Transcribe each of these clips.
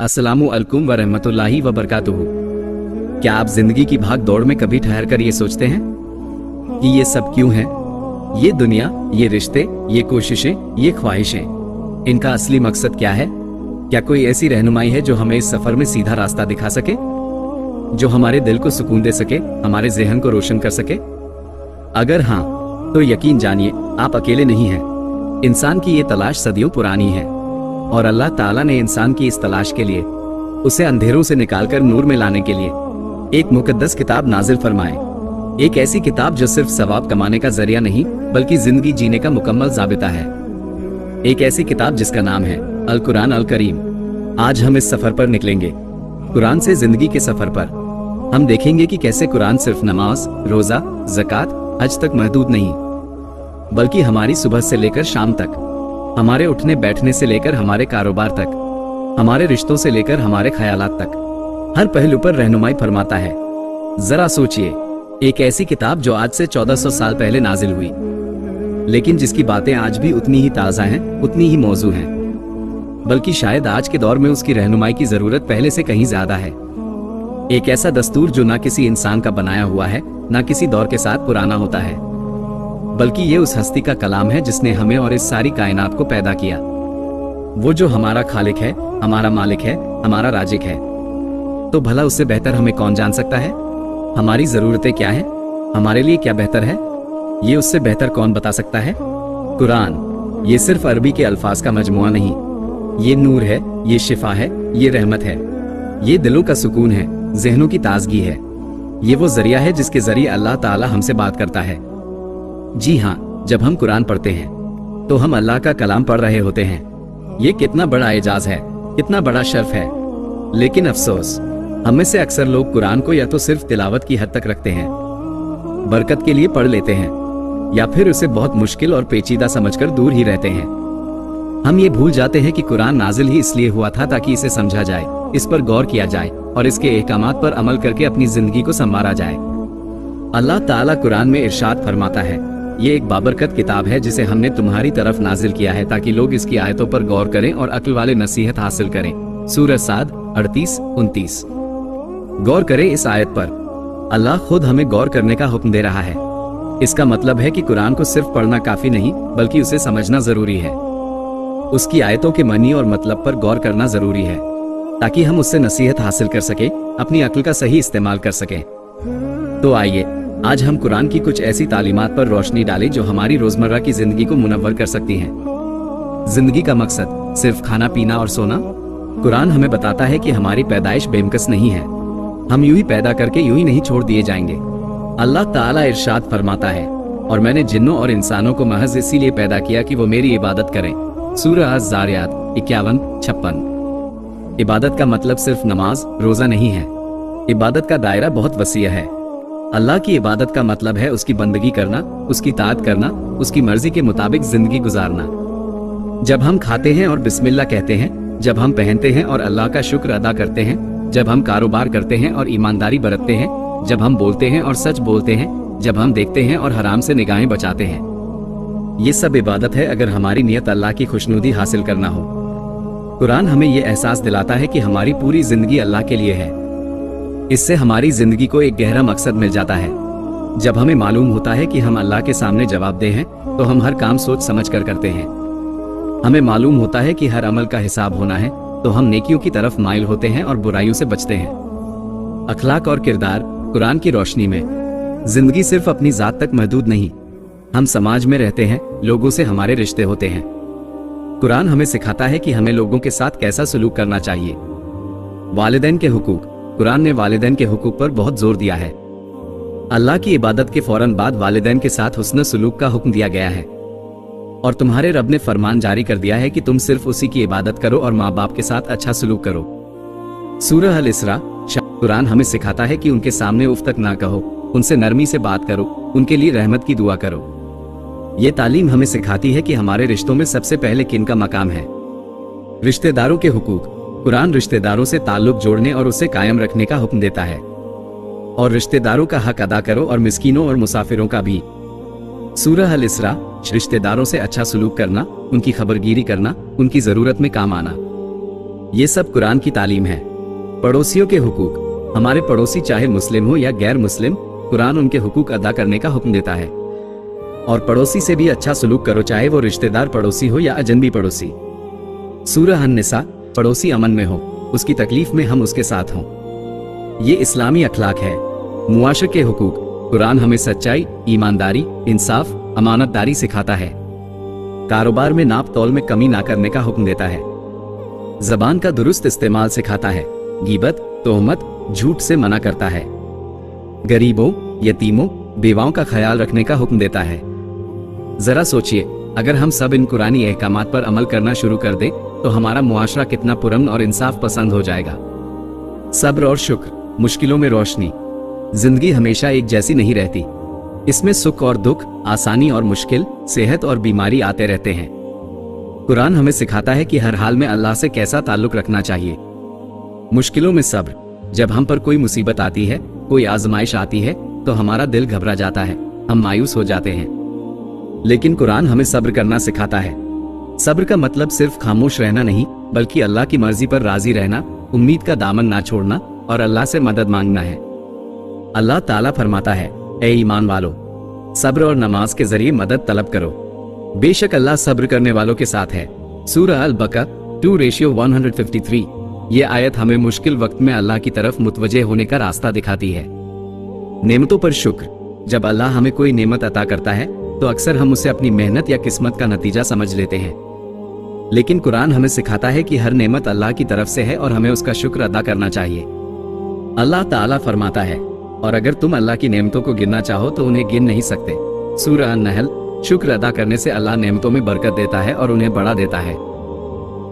अस्सलामु अलैकुम व रहमतुल्लाहि व बरकातुहू। क्या आप जिंदगी की भाग दौड़ में कभी ठहर कर ये सोचते हैं कि ये सब क्यों है? ये दुनिया, ये रिश्ते, ये कोशिशें, ये ख्वाहिशें, इनका असली मकसद क्या है? क्या कोई ऐसी रहनुमाई है जो हमें इस सफर में सीधा रास्ता दिखा सके, जो हमारे दिल को सुकून दे सके, हमारे ज़हन को रोशन कर सके? अगर हाँ, तो यकीन जानिए आप अकेले नहीं हैं। इंसान की ये तलाश सदियों पुरानी है और अल्लाह ताला ने इंसान की इस तलाश के लिए उसे अंधेरों से निकालकर नूर में लाने के लिए एक मुकद्दस किताब नाजिल फरमाए। एक ऐसी किताब जो सिर्फ सवाब कमाने का जरिया नहीं बल्कि जिंदगी जीने का मुकम्मल ज़ाबिता है। एक ऐसी किताब जिसका नाम है अल कुरान अल करीम। आज हम इस सफर पर निकलेंगे, कुरान से जिंदगी के सफर पर। हम देखेंगे कि कैसे कुरान सिर्फ नमाज, रोजा, ज़कात, हज तक महदूद नहीं, बल्कि हमारी सुबह से लेकर शाम तक, हमारे उठने बैठने से लेकर हमारे कारोबार तक, हमारे रिश्तों से लेकर हमारे ख्यालात तक, हर पहलू पर रहनुमाई फरमाता है। जरा सोचिए, एक ऐसी किताब जो आज से 1400 साल पहले नाजिल हुई, लेकिन जिसकी बातें आज भी उतनी ही ताज़ा हैं, उतनी ही मौजू हैं, बल्कि शायद आज के दौर में उसकी रहनुमाई की जरूरत पहले से कहीं ज्यादा है। एक ऐसा दस्तूर जो ना किसी इंसान का बनाया हुआ है, ना किसी दौर के साथ पुराना होता है, बल्कि ये उस हस्ती का कलाम है जिसने हमें और इस सारी कायनात को पैदा किया। वो जो हमारा खालिक है, हमारा मालिक है, हमारा राजिक है। तो भला उससे बेहतर हमें कौन जान सकता है? हमारी जरूरतें क्या हैं? हमारे लिए क्या बेहतर है? ये उससे बेहतर कौन बता सकता है? कुरान ये सिर्फ अरबी के अल्फाज का मजमुआ नहीं, ये नूर है, ये शिफा है, ये रहमत है, ये दिलों का सुकून है, ज़हनों की ताजगी है। ये वो जरिया है जिसके जरिए अल्लाह ताला हमसे बात करता है। जी हाँ, जब हम कुरान पढ़ते हैं तो हम अल्लाह का कलाम पढ़ रहे होते हैं। ये कितना बड़ा एजाज है, कितना बड़ा शर्फ है। लेकिन अफसोस, हम में से अक्सर लोग कुरान को या तो सिर्फ तिलावत की हद तक रखते हैं, बरकत के लिए पढ़ लेते हैं, या फिर उसे बहुत मुश्किल और पेचीदा समझकर दूर ही रहते हैं। हम ये भूल जाते हैं कि कुरान नाजिल ही इसलिए हुआ था ताकि इसे समझा जाए, इस पर गौर किया जाए और इसके अहकामात पर अमल करके अपनी जिंदगी को संवारा जाए। अल्लाह ताला कुरान में इरशाद फरमाता है, ये एक बाबरकत किताब है जिसे हमने तुम्हारी तरफ नाजिल किया है ताकि लोग इसकी आयतों पर गौर करें और अक्ल वाले नसीहत हासिल करें। सूरह साद 38-29। गौर करें इस आयत पर। अल्लाह खुद हमें गौर करने का हुक्म दे रहा है। इसका मतलब है कि कुरान को सिर्फ पढ़ना काफी नहीं बल्कि उसे समझना जरूरी है। उसकी आयतों के मनी और मतलब पर गौर करना जरूरी है ताकि हम उससे नसीहत हासिल कर सके, अपनी अक्ल का सही इस्तेमाल कर सकें। तो आइए आज हम कुरान की कुछ ऐसी तालीमात पर रोशनी डालें जो हमारी रोजमर्रा की जिंदगी को मुनव्वर कर सकती हैं। जिंदगी का मकसद सिर्फ खाना पीना और सोना? कुरान हमें बताता है कि हमारी पैदाइश बेमकस नहीं है। हम यूं ही पैदा करके यूं ही नहीं छोड़ दिए जाएंगे। अल्लाह ताला इरशाद फरमाता है, और मैंने जिन्नों और इंसानों को महज इसीलिए पैदा किया कि वो मेरी इबादत करें। सूरह अज़-ज़ारियात 51-56। इबादत का मतलब सिर्फ नमाज, रोजा नहीं है। इबादत का दायरा बहुत वसी है। अल्लाह की इबादत का मतलब है उसकी बंदगी करना, उसकी ताअत करना, उसकी मर्जी के मुताबिक जिंदगी गुजारना। जब हम खाते हैं और बिस्मिल्लाह कहते हैं, जब हम पहनते हैं और अल्लाह का शुक्र अदा करते हैं, जब हम कारोबार करते हैं और ईमानदारी बरतते हैं, जब हम बोलते हैं और सच बोलते हैं, जब हम देखते हैं और हराम से निगाहें बचाते हैं, ये सब इबादत है अगर हमारी नियत अल्लाह की खुशनुदी हासिल करना हो। कुरान हमें ये एहसास दिलाता है कि हमारी पूरी जिंदगी अल्लाह के लिए है। इससे हमारी जिंदगी को एक गहरा मकसद मिल जाता है। जब हमें मालूम होता है कि हम अल्लाह के सामने जवाबदेह हैं तो हम हर काम सोच समझ कर करते हैं। हमें मालूम होता है कि हर अमल का हिसाब होना है तो हम नेकियों की तरफ माइल होते हैं और बुराइयों से बचते हैं। अखलाक और किरदार कुरान की रोशनी में। जिंदगी सिर्फ अपनी जात तक महदूद नहीं, हम समाज में रहते हैं, लोगों से हमारे रिश्ते होते हैं। कुरान हमें सिखाता है कि हमें लोगों के साथ कैसा सलूक करना चाहिए। वालिदैन के हुकूक। कुरान ने वालिदैन के हुकूक पर बहुत जोर दिया है। अल्लाह की इबादत के फौरन बाद वालिदैन के साथ हुस्न सलूक का हुक्म दिया गया है। और तुम्हारे रब ने फरमान जारी कर दिया है कि तुम सिर्फ उसी की इबादत करो और माँ बाप के साथ अच्छा सलूक करो। सूरह अल इसरा। कुरान हमें सिखाता है कि उनके सामने उफ तक ना कहो, उनसे नरमी से बात करो, उनके लिए रहमत की दुआ करो। ये तालीम हमें सिखाती है कि हमारे रिश्तों में सबसे पहले किन का मकाम है। रिश्तेदारों के हुकूक। कुरान रिश्तेदारों से ताल्लुक जोड़ने और उसे कायम रखने का हुक्म देता है। और रिश्तेदारों का हक अदा करो और मिस्कीनों और मुसाफिरों का भी। सूरह अल इसरा। रिश्तेदारों से अच्छा सलूक करना, उनकी खबरगिरी करना, उनकी जरूरत में काम आना। ये सब कुरान की तालीम है। पड़ोसियों के हुकूक। हमारे पड़ोसी चाहे मुस्लिम हो या गैर मुस्लिम, कुरान उनके हुकूक अदा करने का हुक्म देता है। और पड़ोसी से भी अच्छा सलूक करो, चाहे वो रिश्तेदार पड़ोसी हो या अजनबी पड़ोसी। सूरह अन-निसा। पड़ोसी अमन में हो, उसकी तकलीफ में हम उसके साथ हों। ये इस्लामी अखलाक है। मुआशरे के हुकूक। कुरान हमें सच्चाई, ईमानदारी, इंसाफ, अमानतदारी सिखाता है। कारोबार में नाप तौल में कमी ना करने का हुक्म देता है। जबान का दुरुस्त इस्तेमाल सिखाता है। गीबत, तोहमत, झूठ से मना करता है। गरीबों, यतीमों, बेवाओं का ख्याल रखने का हुक्म देता है। जरा सोचिए, अगर हम सब इन कुरानी अहकामात पर अमल करना शुरू कर दें तो हमारा मुआशरा कितना पुरअमन और इंसाफ पसंद हो जाएगा। सब्र और शुक्र। मुश्किलों में रोशनी। जिंदगी हमेशा एक जैसी नहीं रहती। इसमें सुख और दुख, आसानी और मुश्किल, सेहत और बीमारी आते रहते हैं। कुरान हमें सिखाता है कि हर हाल में अल्लाह से कैसा ताल्लुक रखना चाहिए। मुश्किलों में सब्र। जब हम पर कोई मुसीबत आती है, कोई आजमाइश आती है, तो हमारा दिल घबरा जाता है, हम मायूस हो जाते हैं। लेकिन कुरान हमें सब्र करना सिखाता है। सब्र का मतलब सिर्फ खामोश रहना नहीं, बल्कि अल्लाह की मर्जी पर राजी रहना, उम्मीद का दामन ना छोड़ना और अल्लाह से मदद मांगना है। अल्लाह ताला फरमाता है, ए ईमान वालो, सब्र और नमाज के जरिए मदद तलब करो, बेशक अल्लाह सब्र करने वालों के साथ है। सूरह अल-बकरा 2:153। ये आयत हमें मुश्किल वक्त में अल्लाह की तरफ मुतवज्जे होने का रास्ता दिखाती है। नेमतों पर शुक्र। जब अल्लाह हमें कोई नेमत अता करता है तो अक्सर हम उसे अपनी मेहनत या किस्मत का नतीजा समझ लेते हैं। लेकिन कुरान हमें सिखाता है कि हर नेमत अल्लाह की तरफ से है और हमें उसका शुक्र अदा करना चाहिए। अल्लाह ताला फरमाता है, और अगर तुम अल्लाह की नेमतों को गिनना चाहो तो उन्हें गिन नहीं सकते। सूरह अन-नहल। शुक्र अदा करने से अल्लाह नेमतों में बरकत देता है और उन्हें बढ़ा देता है।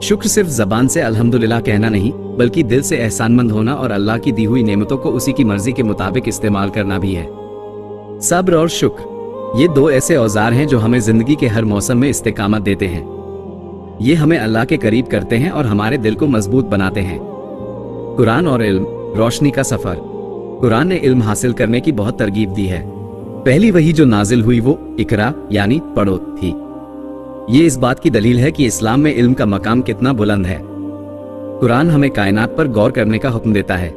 शुक्र सिर्फ जबान से अल्हम्दुलिल्लाह कहना नहीं, बल्कि दिल से एहसानमंद होना और अल्लाह की दी हुई नेमतों को उसी की मर्जी के मुताबिक इस्तेमाल करना भी है। सब्र और शुक्र, ये दो ऐसे औजार हैं जो हमें जिंदगी के हर मौसम में इस्तेकामत देते हैं। ये हमें अल्लाह के करीब करते हैं और हमारे दिल को मजबूत बनाते हैं। कुरान और इल्म। रोशनी का सफर। कुरान ने इल्म हासिल करने की बहुत तरगीब दी है। पहली वही जो नाजिल हुई वो इकरा यानी पढ़ो थी। ये इस बात की दलील है कि इस्लाम में इल्म का मकाम कितना बुलंद है। कुरान हमें कायनात पर गौर करने का हुक्म देता है।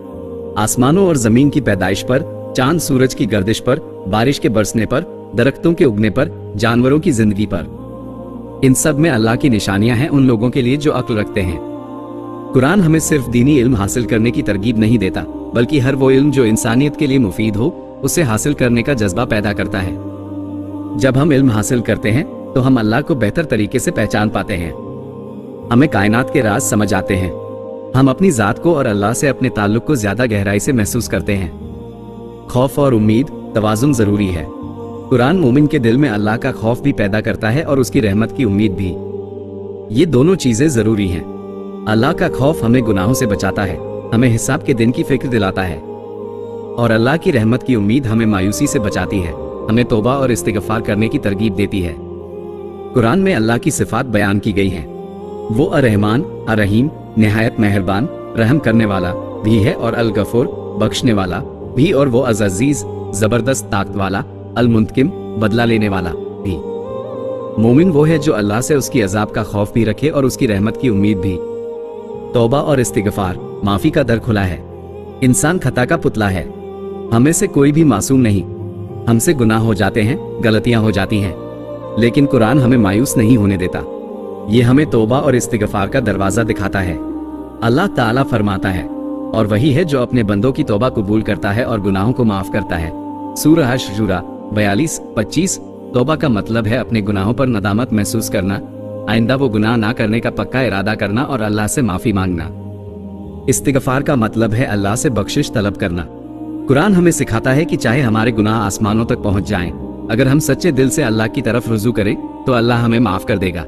आसमानों और जमीन की पैदाइश पर, चांद सूरज की गर्दिश पर, बारिश के बरसने पर, दरख्तों के उगने पर, जानवरों की जिंदगी पर। इन सब में अल्लाह की निशानियां हैं उन लोगों के लिए जो अक्ल रखते हैं। कुरान हमें सिर्फ दीनी इल्म हासिल करने की तरगीब नहीं देता, बल्कि हर वो इल्म जो इंसानियत के लिए मुफीद हो उसे हासिल करने का जज्बा पैदा करता है। जब हम इल्म हासिल करते हैं तो हम अल्लाह को बेहतर तरीके से पहचान पाते हैं। हमें कायनात के राज समझ आते हैं। हम अपनी जात को और अल्लाह से अपने ताल्लुक को ज्यादा गहराई से महसूस करते हैं। खौफ और उम्मीद, तवाजुन जरूरी है। कुरान मोमिन के दिल में अल्लाह का खौफ भी पैदा करता है और उसकी रहमत की उम्मीद भी। ये दोनों चीजें जरूरी हैं। अल्लाह का खौफ हमें गुनाहों से बचाता है, हमें हिसाब के दिन की फिक्र दिलाता है, और अल्लाह की रहमत की उम्मीद हमें मायूसी से बचाती है, हमें तौबा और इस्तिगफार करने की तरगीब देती है। कुरान में अल्लाह की सिफात बयान की गई हैं। वो अर्रहमान, अर्रहीम, निहायत मेहरबान, रहम करने वाला भी है, और अल-गफूर, बख्शने वाला भी, और वो अज़ीज, जबरदस्त ताकत वाला, अल-मुंतकिम, बदला लेने वाला भी। मोमिन वो है जो अल्लाह से उसकी अजाब का खौफ भी रखे और उसकी रहमत की उम्मीद भी। तौबा और इस्तिगफार, माफी का दर खुला है। इंसान खता का पुतला है, हमें से कोई भी मासूम नहीं। हमसे गुनाह हो जाते हैं, गलतियां हो जाती हैं, लेकिन कुरान हमें मायूस नहीं होने देता। ये हमें तौबा और इस्तिगफार का दरवाजा दिखाता है। अल्लाह ताला फरमाता है, और वही है जो अपने बंदों की तौबा कबूल करता है और गुनाहों को माफ करता है। सूरह शुरा 42-25। तौबा का मतलब है अपने गुनाहों पर नदामत महसूस करना, आइंदा वो गुनाह ना करने का पक्का इरादा करना और अल्लाह से माफी मांगना। इस्तिगफार का मतलब है अल्लाह से बख्शिश तलब करना। कुरान हमें सिखाता है कि चाहे हमारे गुनाह आसमानों तक पहुंच जाएं, अगर हम सच्चे दिल से अल्लाह की तरफ रुजू करें तो अल्लाह हमें माफ कर देगा।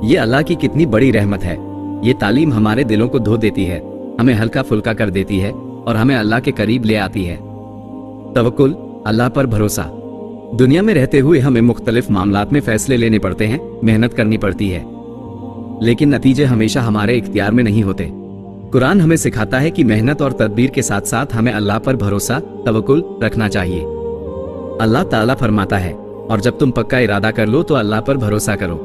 ये अल्लाह की कितनी बड़ी रहमत है। ये तालीम हमारे दिलों को धो देती है, हमें हल्का फुल्का कर देती है और हमें अल्लाह के करीब ले आती है। तवक्कुल, अल्लाह पर भरोसा। दुनिया में रहते हुए हमें मुख्तलिफ मामलात में फैसले लेने पड़ते हैं, मेहनत करनी पड़ती है, लेकिन नतीजे हमेशा हमारे इख्तियार में नहीं होते। कुरान हमें सिखाता है कि मेहनत और तदबीर के साथ साथ हमें अल्लाह पर भरोसा, तवक्कुल रखना चाहिए। अल्लाह ताला फरमाता है, और जब तुम पक्का इरादा कर लो तो अल्लाह पर भरोसा करो,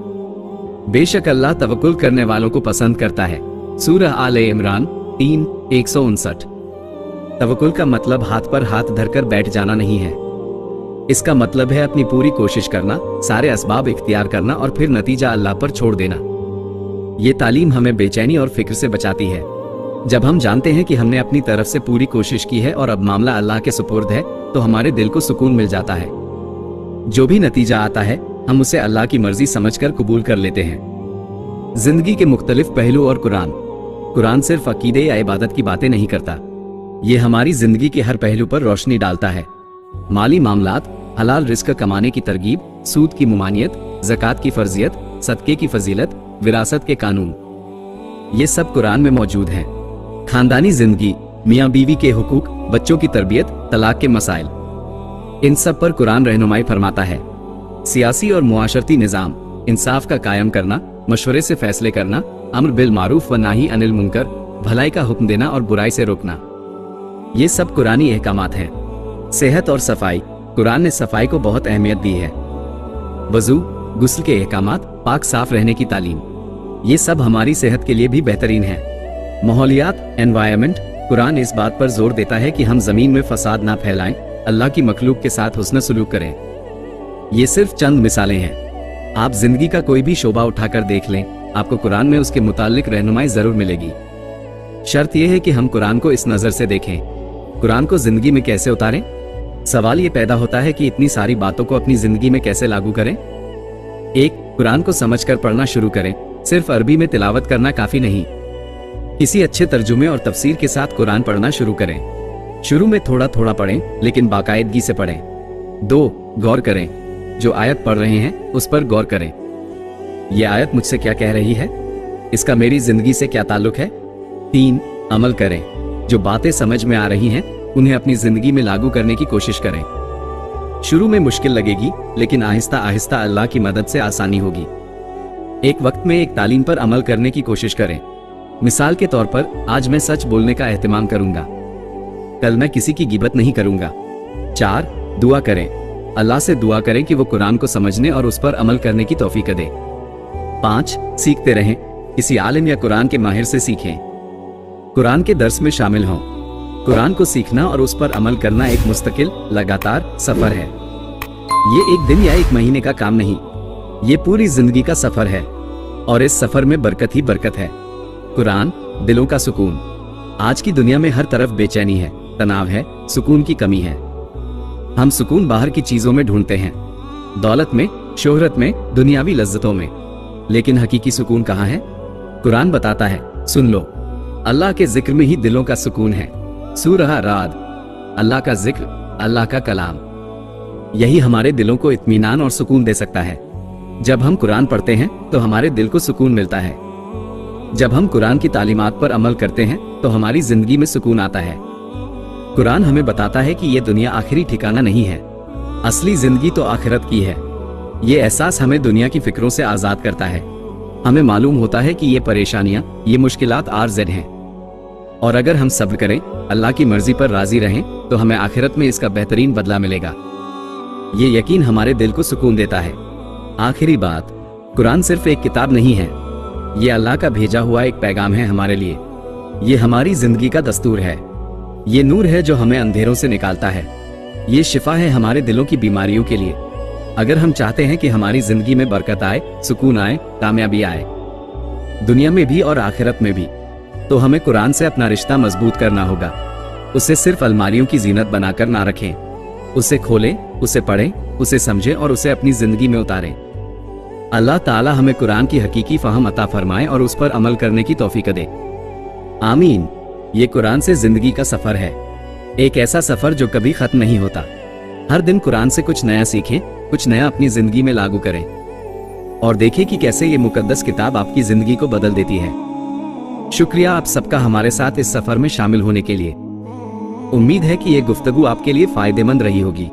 बेशक अल्लाह तवक्कुल करने वालों को पसंद करता है। सूरह आले इमरान 3:159। तवक्कुल का मतलब हाथ पर हाथ धरकर बैठ जाना नहीं है। इसका मतलब है अपनी पूरी कोशिश करना, सारे असबाब इख्तियार करना और फिर नतीजा अल्लाह पर छोड़ देना। ये तालीम हमें बेचैनी और फिक्र से बचाती है। जब हम जानते हैं कि हमने अपनी तरफ से पूरी कोशिश की है और अब मामला अल्लाह के सुपुर्द है, तो हमारे दिल को सुकून मिल जाता है। जो भी नतीजा आता है, हम उसे अल्लाह की मर्जी समझकर कबूल कर लेते हैं। जिंदगी के मुख्तलिफ पहलू और कुरान सिर्फ अकीदे या इबादत की बातें नहीं करता, ये हमारी जिंदगी के हर पहलू पर रोशनी डालता है। माली मामलात, हलाल रिस्क कमाने की तरगीब, सूद की मुमानियत, ज़कात की फर्जियत, सदके की फजीलत, विरासत के कानून, ये सब कुरान में मौजूद हैं। खानदानी जिंदगी, मियाँ बीवी के हुकूक, बच्चों की तरबियत, तलाक के मसाइल, इन सब पर कुरान रहनुमाई फरमाता है। सियासी और मुआशरती निज़ाम, इंसाफ का कायम करना, मशवरे से फैसले करना, अम्र बिल मारूफ व नाही अनिल मुनकर, भलाई का हुक्म देना और बुराई से रोकना, ये सब कुरानी अहकामात हैं। सेहत और सफाई, कुरान ने सफाई को बहुत अहमियत दी है। वजू, गुस्ल के अहकामात, पाक साफ रहने की तालीम, ये सब हमारी सेहत के लिए भी बेहतरीन है। माहौलियात, एनवायरनमेंट, कुरान इस बात पर जोर देता है कि हम जमीन में फसाद ना फैलाएं, अल्लाह की मखलूक के साथ हुस्न सलूक करें। ये सिर्फ चंद मिसालें हैं। आप जिंदगी का कोई भी शोबा उठाकर देख लें, आपको कुरान में उसके मुताल्लिक रहनुमाई जरूर मिलेगी। शर्त यह है कि हम कुरान को इस नजर से देखें। कुरान को जिंदगी में कैसे उतारें? सवाल ये पैदा होता है कि इतनी सारी बातों को अपनी जिंदगी में कैसे लागू करें। 1. कुरान को समझकर पढ़ना शुरू करें। सिर्फ अरबी में तिलावत करना काफी नहीं, किसी अच्छे तर्जुमे और तफसीर के साथ कुरान पढ़ना शुरू करें। शुरू में थोड़ा थोड़ा पढ़ें, लेकिन बाकायदगी से पढ़ें। 2. गौर करें, जो आयत पढ़ रहे हैं उस पर गौर करें। यह आयत मुझसे क्या कह रही है, इसका मेरी जिंदगी से क्या ताल्लुक है। 3. अमल करें, जो बातें समझ में आ रही हैं उन्हें अपनी जिंदगी में लागू करने की कोशिश करें। शुरू में मुश्किल लगेगी, लेकिन आहिस्ता आहिस्ता अल्लाह की मदद से आसानी होगी। एक वक्त में एक तालीम पर अमल करने की कोशिश करें। मिसाल के तौर पर, आज मैं सच बोलने का एहतिमाम करूंगा, कल मैं किसी की गिबत नहीं करूंगा। 4. दुआ करें, अल्लाह से दुआ करें कि वो कुरान को समझने और उस पर अमल करने की तौफीक दे। 5. सीखते रहें, किसी आलिम या कुरान के माहिर से सीखें। कुरान के दर्स में शामिल हों। कुरान को सीखना और उस पर अमल करना एक मुस्तकिल, लगातार सफर है। ये एक दिन या एक महीने का काम नहीं, ये पूरी जिंदगी का सफर है, और इस सफर में बरकत ही बरकत है। कुरान, दिलों का सुकून। आज की दुनिया में हर तरफ बेचैनी है, तनाव है, सुकून की कमी है। हम सुकून बाहर की चीजों में ढूंढते हैं, दौलत में, शोहरत में, दुनियावी लज्जतों में, लेकिन हकीकी सुकून कहाँ है? कुरान बताता है, सुन लो, अल्लाह के जिक्र में ही दिलों का सुकून है। सूरह राद, अल्लाह का जिक्र, अल्लाह का कलाम, यही हमारे दिलों को इत्मीनान और सुकून दे सकता है। जब हम कुरान पढ़ते हैं तो हमारे दिल को सुकून मिलता है। जब हम कुरान की तालीमात पर अमल करते हैं तो हमारी जिंदगी में सुकून आता है। कुरान हमें बताता है कि ये दुनिया आखिरी ठिकाना नहीं है, असली जिंदगी तो आखिरत की है। ये एहसास हमें दुनिया की फिक्रों से आजाद करता है। हमें मालूम होता है कि ये परेशानियां, ये मुश्किलात आर्ज़ हैं, और अगर हम सब्र करें, अल्लाह की मर्जी पर राजी रहें, तो हमें आखिरत में इसका बेहतरीन बदला मिलेगा। ये यकीन हमारे दिल को सुकून देता है। आखिरी बात, कुरान सिर्फ एक किताब नहीं है, ये अल्लाह का भेजा हुआ एक पैगाम है हमारे लिए। ये हमारी जिंदगी का दस्तूर है, ये नूर है जो हमें अंधेरों से निकालता है, ये शिफा है हमारे दिलों की बीमारियों के लिए। अगर हम चाहते हैं कि हमारी जिंदगी में बरकत आए, सुकून आए, कामयाबी आए, दुनिया में भी और आखिरत में भी, तो हमें कुरान से अपना रिश्ता मजबूत करना होगा। उसे सिर्फ अलमारियों की जीनत बनाकर ना रखें, उसे खोलें, उसे पढ़ें, उसे समझें और उसे अपनी जिंदगी में उतारें। अल्लाह ताला हमें कुरान की हकीकी फहम अता फरमाए और उस पर अमल करने की तौफीक दे। आमीन। ये कुरान से जिंदगी का सफर है, एक ऐसा सफर जो कभी खत्म नहीं होता। हर दिन कुरान से कुछ नया सीखें, कुछ नया अपनी जिंदगी में लागू करें, और देखें कि कैसे ये मुकद्दस किताब आपकी जिंदगी को बदल देती है। शुक्रिया आप सबका हमारे साथ इस सफर में शामिल होने के लिए। उम्मीद है कि ये गुफ्तगू आपके लिए फायदेमंद रही होगी।